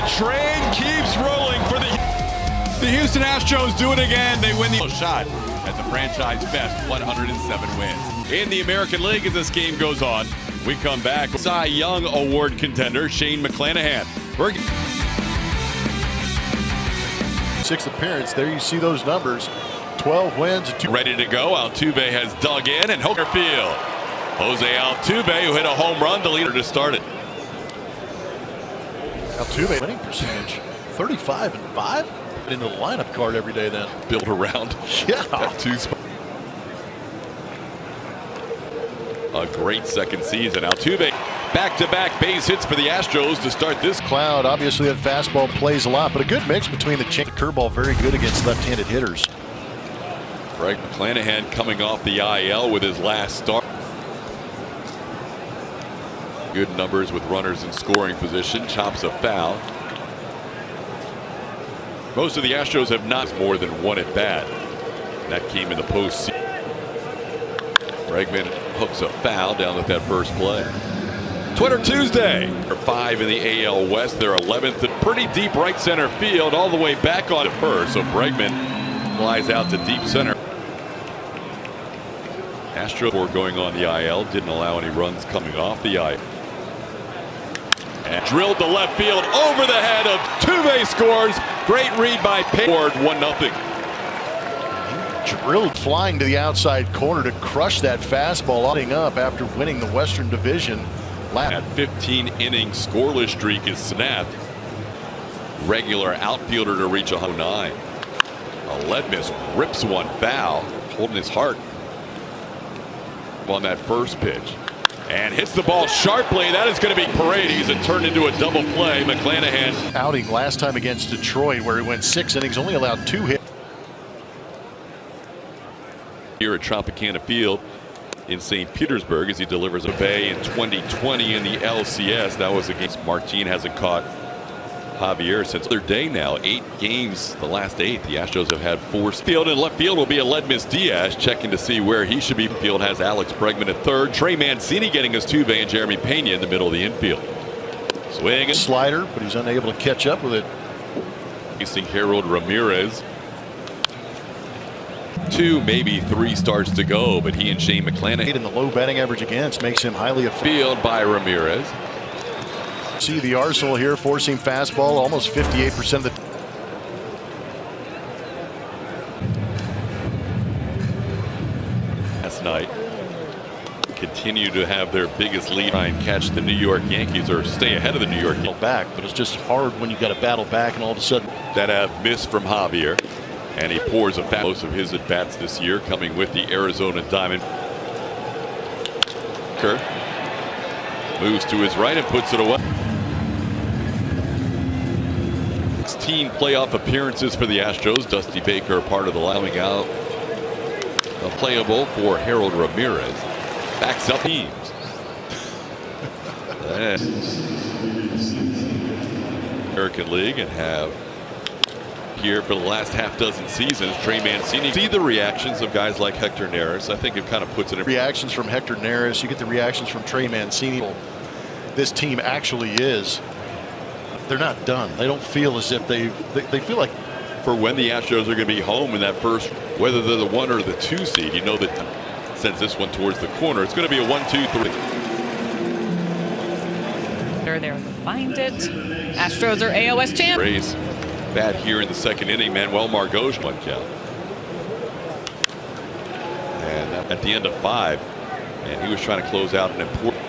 the train keeps rolling for the Houston Astros. Do it again. They win the shot at the franchise best 107 wins in the American League. As this game goes on, we come back. Cy Young Award contender Shane McClanahan. Sixth appearance. There you see those numbers. 12 wins and 2. Ready to go. Altuve has dug in and Hooker Field. Jose Altuve, who hit a home run, the leader to start it. Altuve winning percentage 35-5. Into the lineup card every day then. Built around. Yeah. A great second season. Altuve back-to-back base hits for the Astros to start this. Cloud, obviously that fastball plays a lot, but a good mix between the curveball, very good against left-handed hitters. Greg McClanahan coming off the IL with his last start. Good numbers with runners in scoring position. Chops a foul. Most of the Astros have not more than one at bat. That came in the postseason. Bregman hooks a foul down at that first play. Twitter Tuesday. They're 5 in the AL West. They're 11th at pretty deep right center field, all the way back on to first. So Bregman flies out to deep center. Astros going on the IL, didn't allow any runs coming off the IL. And drilled to left field over the head of Altuve, scores. Great read by Payne. 1-0. Drilled flying to the outside corner to crush that fastball, lining up after winning the Western Division. That 15-inning scoreless streak is snapped. Regular outfielder to reach 109. Aledmus rips one foul, holding his heart on that first pitch. And hits the ball sharply. That is going to be Paredes and turned into a double play. McClanahan. Outing last time against Detroit where he went 6 innings, only allowed 2 hits. Here at Tropicana Field in St. Petersburg as he delivers a bay in 2020 in the LCS. That was against Martin. Hasn't caught Javier since their day now. 8 games, the last 8. The Astros have had 4. Field in left field will be Aledmus Diaz, checking to see where he should be. Field has Alex Bregman at third. Trey Mancini getting his Altuve and Jeremy Pena in the middle of the infield. Swing. Slider, but he's unable to catch up with it. Facing Harold Ramirez. 2, maybe 3 starts to go, but he and Shane McClanahan. In the low batting average against makes him highly effective. Field by Ramirez. See the arsenal here, four-seam fastball, almost 58% of the. Last night, continue to have their biggest lead. Try and catch the New York Yankees or stay ahead of the New York Yankees. Back, but it's just hard when you got to battle back, and all of a sudden that miss from Javier, and he pours a foul. Most of his at bats this year coming with the Arizona Diamond. Kerr moves to his right and puts it away. 16 playoff appearances for the Astros. Dusty Baker part of the allowing out. Playable for Harold Ramirez. Backs up teams. American League and have here for the last half-dozen seasons. Trey Mancini. See the reactions of guys like Hector Neris. I think it kind of puts it in. Reactions from Hector Neris. You get the reactions from Trey Mancini. This team actually is. They're not done. They don't feel as if they feel like. For when the Astros are going to be home in that first, whether they're the 1 or the 2 seed, you know that sends this one towards the corner. It's going to be a 1-2-3. They're there to find it. Astros are AOS champ. Rays bat here in the second inning. Manuel Margot one count. And at the end of 5, and he was trying to close out an important.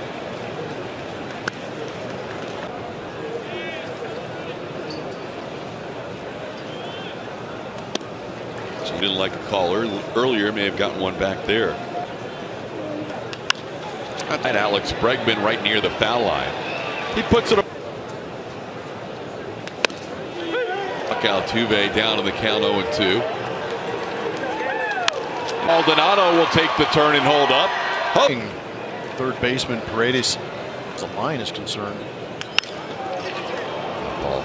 Didn't like a call earlier, may have gotten one back there. And Alex Bregman right near the foul line. He puts it up. Altuve down in the count 0-2. Maldonado will take the turn and hold up. Third baseman Paredes, as the line is concerned.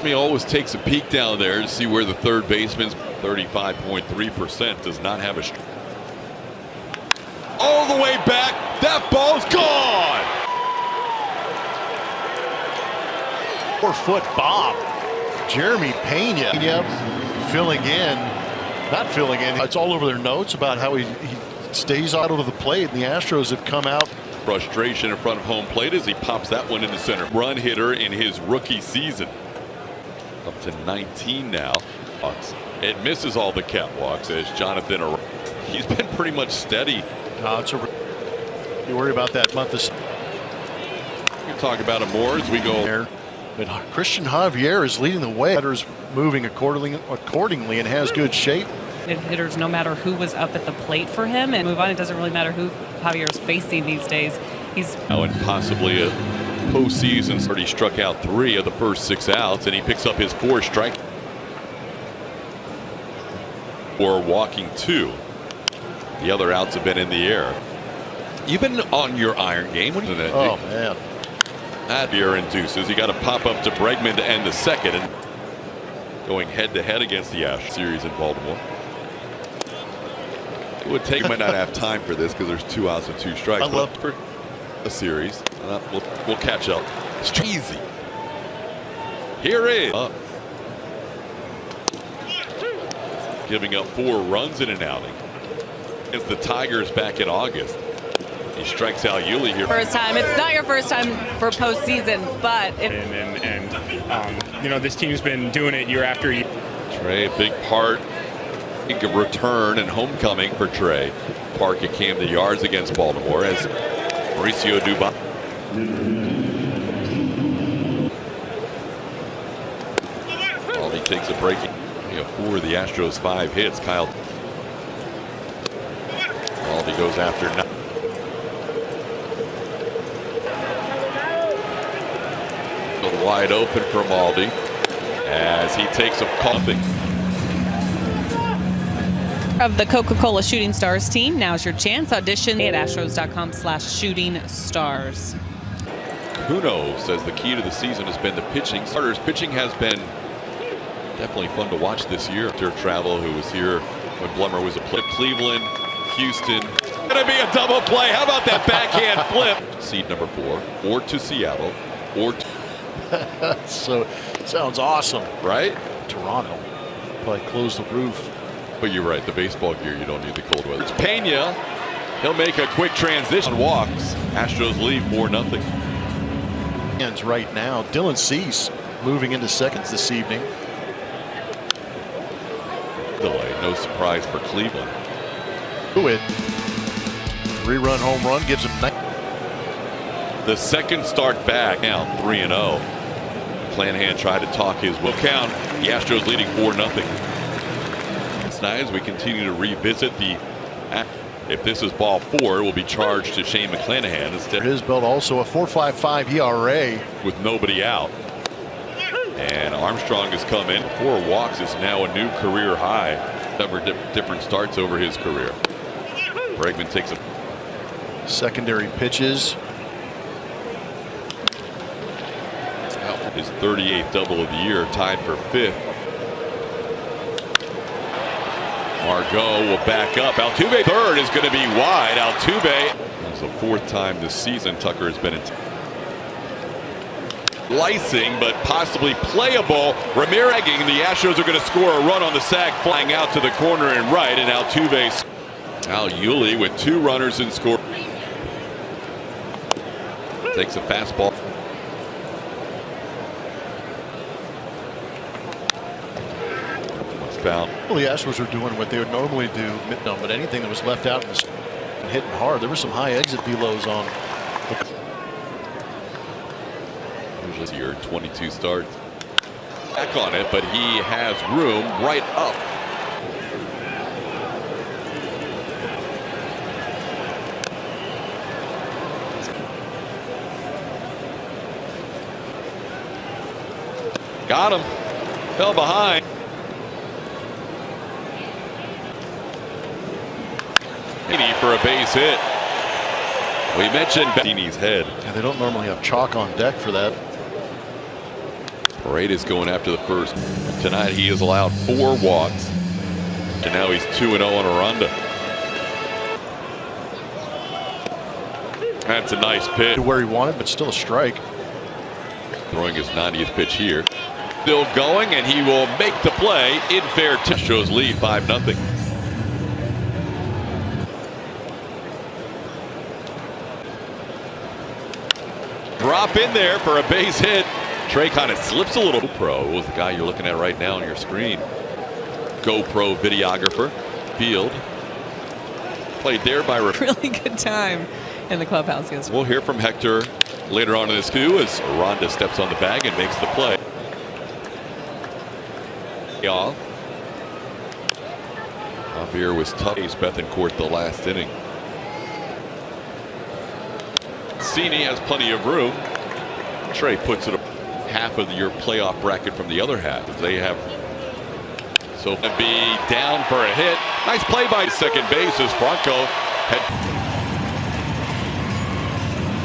He always takes a peek down there to see where the third baseman's 35.3% does not have a. All the way back. That ball's gone. 4-foot bomb. Jeremy Pena filling in, not filling in. It's all over their notes about how he stays out of the plate, and the Astros have come out. Frustration in front of home plate as he pops that one into center. Run hitter in his rookie season. Up to 19 now. It misses all the catwalks as Jonathan. He's been pretty much steady. You worry about that month. We'll talk about it more as we go there. But Christian Javier is leading the way. Hitters moving accordingly and has good shape. Hitters, no matter who was up at the plate for him, and move on. It doesn't really matter who Javier's facing these days. He's and possibly a postseason. Already struck out 3 of the first 6 outs, and he picks up his 4th strike. Or walking 2. The other outs have been in the air. You've been on your iron game. What is it? Oh man. Javier induces. You got to pop up to Bregman to end the second, and going head to head against the Astros series in Baltimore. It would take. Might not have time for this because there's 2 outs and 2 strikes. I love for a series. We'll catch up. It's easy. Here is giving up 4 runs in an outing. It's the Tigers back in August. He strikes out Yuli here. First time. It's not your first time for postseason, but you know, this team's been doing it year after year. Trey, a big part. A return and homecoming for Trey. Park at Camden Yards against Baltimore as Mauricio Dubon. He takes a break. 4 of the Astros' 5 hits. Kyle. He goes after 9. Wide open for Maldi as he takes a coughing. Of the Coca-Cola Shooting Stars team, now's your chance. Audition at astros.com/shooting-stars. Kuno says the key to the season has been the pitching. Starters pitching has been definitely fun to watch this year. After travel, who was here when Blummer was a play. Cleveland, Houston. Gonna be a double play. How about that backhand flip? Seed number 4, or to Seattle, or to so sounds awesome, right? Toronto probably close the roof. But you're right, the baseball gear, you don't need the cold weather. It's Pena. He'll make a quick transition. Walks. Astros lead 4-0. Ends right now. Dylan Cease moving into seconds this evening. Delay. No surprise for Cleveland. It 3-run home run gives him 9. The second start back now 3-0. Clanahan tried to talk his will count. The Astros leading 4-0. It's nice as we continue to revisit the. If this is ball 4, it will be charged to Shane McClanahan instead. His belt also a 4.55 ERA with nobody out. And Armstrong has come in. 4 walks is now a new career high. Several different starts over his career. Bregman takes a secondary pitches. His 38th double of the year, tied for 5th. Margot will back up. Altuve third is going to be wide. Altuve. It's the 4th time this season Tucker has been in. Slicing, but possibly playable. Ramirez. The Astros are going to score a run on the sac, flying out to the corner and right, and Altuve. Al Yuli with 2 runners in score. Takes a fastball. Found. Well, the Astros are doing what they would normally do, but anything that was left out and hitting hard. There were some high exit velos on. Usually here 22 starts. Back on it, but he has room right up. Got him. Fell behind. For a base hit. We mentioned Bettini's head. Yeah, they don't normally have chalk on deck for that. Paredes going after the first. Tonight he has allowed 4 walks. And now he's 2-0 on a Ronda. That's a nice pitch. To where he wanted, but still a strike. Throwing his 90th pitch here. Still going, and he will make the play in fair. Astros lead 5-0. Drop in there for a base hit. Trey kind of slips a little. GoPro is the guy you're looking at right now on your screen. GoPro videographer. Field. Played there by. Really good time in the clubhouse yesterday. We'll hear from Hector later on in this too as Rhonda steps on the bag and makes the play. Off. Javier was tough. Ace Bethencourt the last inning. Cini has plenty of room. Trey puts it up half of your playoff bracket from the other half. They have so be down for a hit. Nice play by second base as Franco had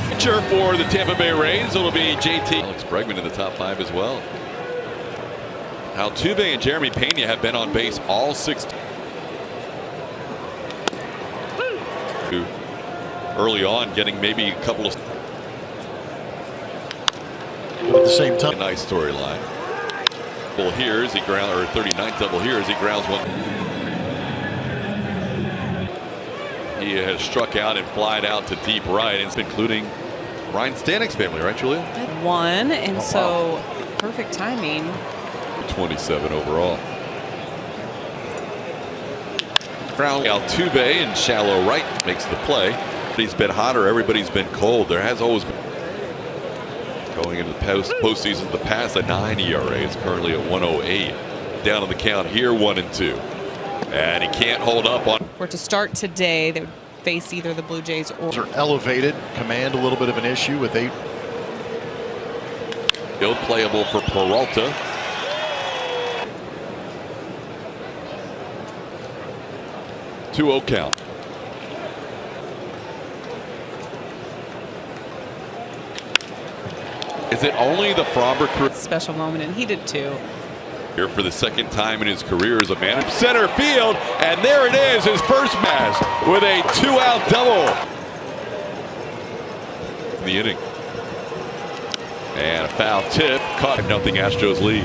pitcher for the Tampa Bay Rays. It'll be JT. Alex Bregman in the top 5 as well. Altuve and Jeremy Pena have been on base all 6. Early on, getting maybe a couple of. But at the same time, a nice storyline. Double here as he ground, or 39th double here as he grounds one. He has struck out and flied out to deep right, including Ryan Stanek's family, right, Julia? One, and so perfect timing. 27 overall. Ground Altuve in shallow right makes the play. He's been hotter. Everybody's been cold. There has always been. Going into the postseason, the past a 9 ERA is currently at 108. Down on the count here, 1-2, and he can't hold up on. Or to start today, they would face either the Blue Jays or. are elevated. Command a little bit of an issue with 8. Still playable for Peralta. Two-0 count. Is it only the Fromber crew? Special moment, and he did too. Here for the second time in his career as a manager. Center field, and there it is, his first pass with a 2-out double in the inning. And a foul tip, caught. 0 Astros lead.